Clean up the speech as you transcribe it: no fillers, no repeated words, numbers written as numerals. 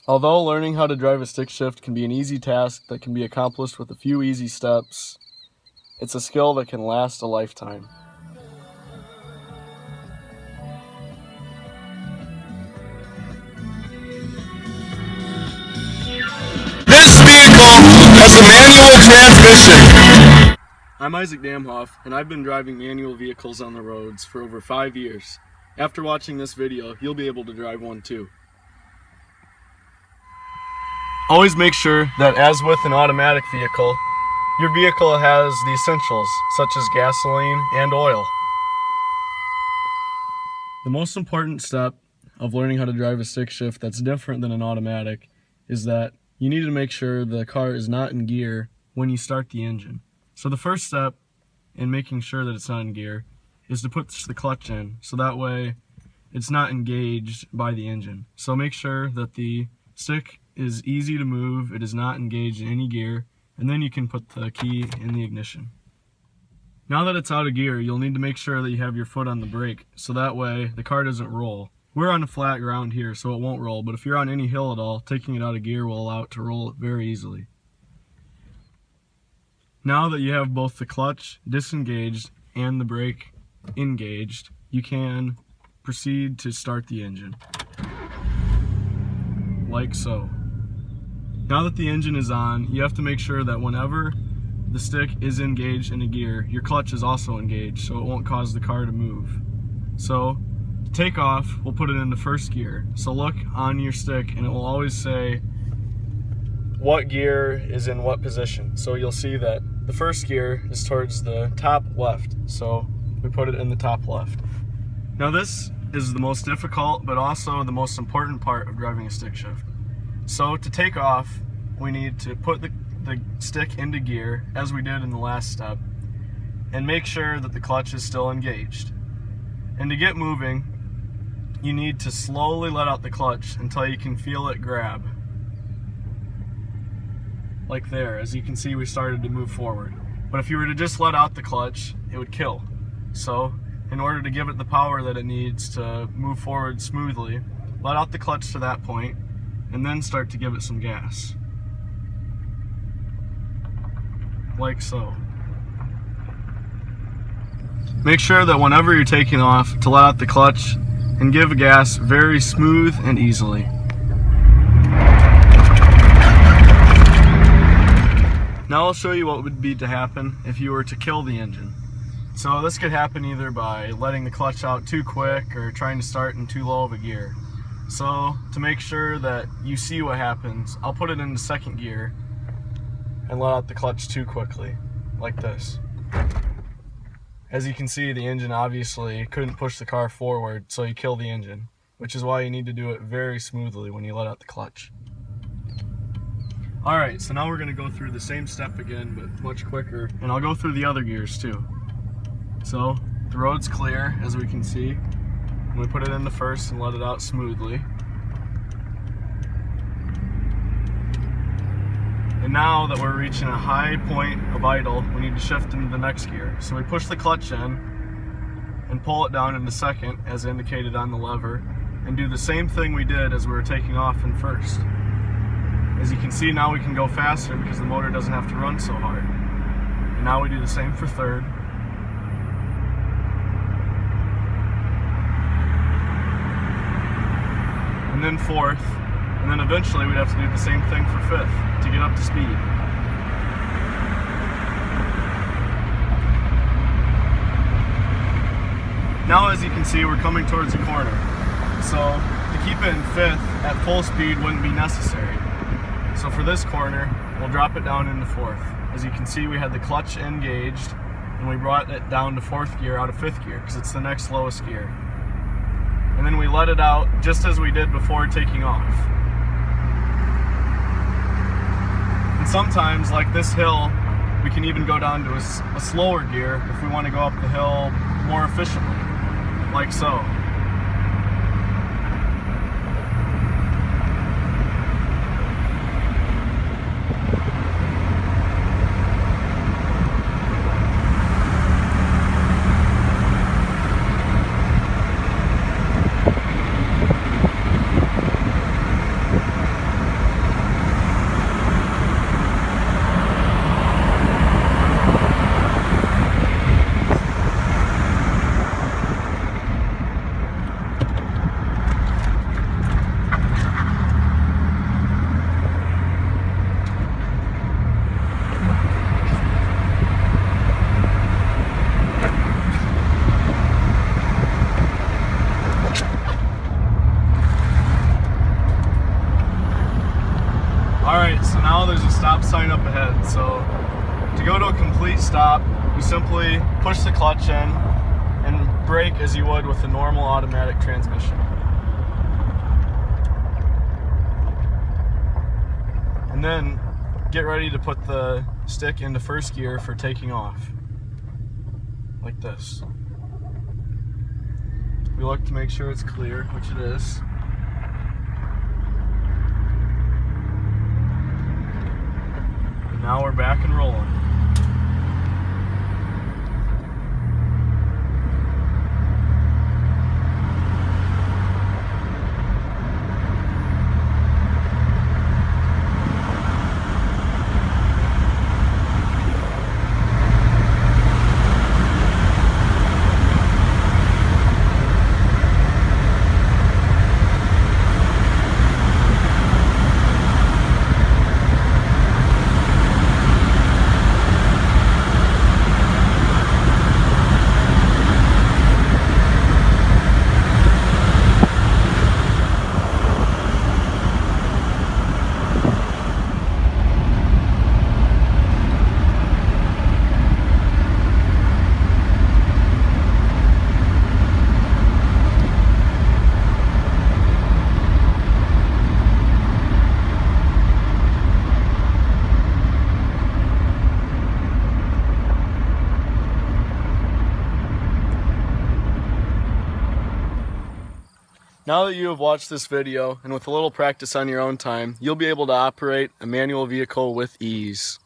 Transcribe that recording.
Although learning how to drive a stick shift can be an easy task that can be accomplished with a few easy steps, it's a skill that can last a lifetime. This vehicle has a manual transmission. I'm Isaac Damhoff, and I've been driving manual vehicles on the roads for over 5 years. After watching this video, you'll be able to drive one too. Always make sure that, as with an automatic vehicle, your vehicle has the essentials, such as gasoline and oil. The most important step of learning how to drive a stick shift that's different than an automatic is that you need to make sure the car is not in gear when you start the engine. So the first step in making sure that it's not in gear is to put the clutch in, so that way it's not engaged by the engine. So make sure that the stick is easy to move, it is not engaged in any gear, and then you can put the key in the ignition. Now that it's out of gear, you'll need to make sure that you have your foot on the brake, so that way the car doesn't roll. We're on a flat ground here, so it won't roll, but if you're on any hill at all, taking it out of gear will allow it to roll very easily. Now that you have both the clutch disengaged and the brake engaged, you can proceed to start the engine, like so. Now that the engine is on, you have to make sure that whenever the stick is engaged in a gear, your clutch is also engaged, so it won't cause the car to move. So, to take off, we'll put it into first gear. So look on your stick and it will always say what gear is in what position. So you'll see that the first gear is towards the top left, so we put it in the top left. Now this is the most difficult but also the most important part of driving a stick shift. So to take off, we need to put the stick into gear, as we did in the last step, and make sure that the clutch is still engaged. And to get moving, you need to slowly let out the clutch until you can feel it grab. Like there, as you can see, we started to move forward. But if you were to just let out the clutch, it would kill. So, in order to give it the power that it needs to move forward smoothly, let out the clutch to that point, and then start to give it some gas. Like so. Make sure that whenever you're taking off to let out the clutch and give gas very smooth and easily. Now I'll show you what would be to happen if you were to kill the engine. So this could happen either by letting the clutch out too quick or trying to start in too low of a gear. So to make sure that you see what happens, I'll put it into second gear and let out the clutch too quickly, like this. As you can see, the engine obviously couldn't push the car forward, so you kill the engine, which is why you need to do it very smoothly when you let out the clutch. Alright, so now we're going to go through the same step again, but much quicker, and I'll go through the other gears too. So, the road's clear, as we can see, and we put it in the first and let it out smoothly. And now that we're reaching a high point of idle, we need to shift into the next gear. So we push the clutch in and pull it down into second, as indicated on the lever, and do the same thing we did as we were taking off in first. As you can see, now we can go faster because the motor doesn't have to run so hard. And now we do the same for third. And then fourth. And then eventually we'd have to do the same thing for fifth to get up to speed. Now as you can see, we're coming towards a corner. So to keep it in fifth at full speed wouldn't be necessary. So for this corner, we'll drop it down into fourth. As you can see, we had the clutch engaged and we brought it down to fourth gear out of fifth gear because it's the next lowest gear. And then we let it out just as we did before taking off. And sometimes, like this hill, we can even go down to a slower gear if we want to go up the hill more efficiently, like so. you simply push the clutch in and brake as you would with a normal automatic transmission. And then get ready to put the stick into first gear for taking off, like this. We look to make sure it's clear, which it is. And now we're back and rolling. Now that you have watched this video, and with a little practice on your own time, you'll be able to operate a manual vehicle with ease.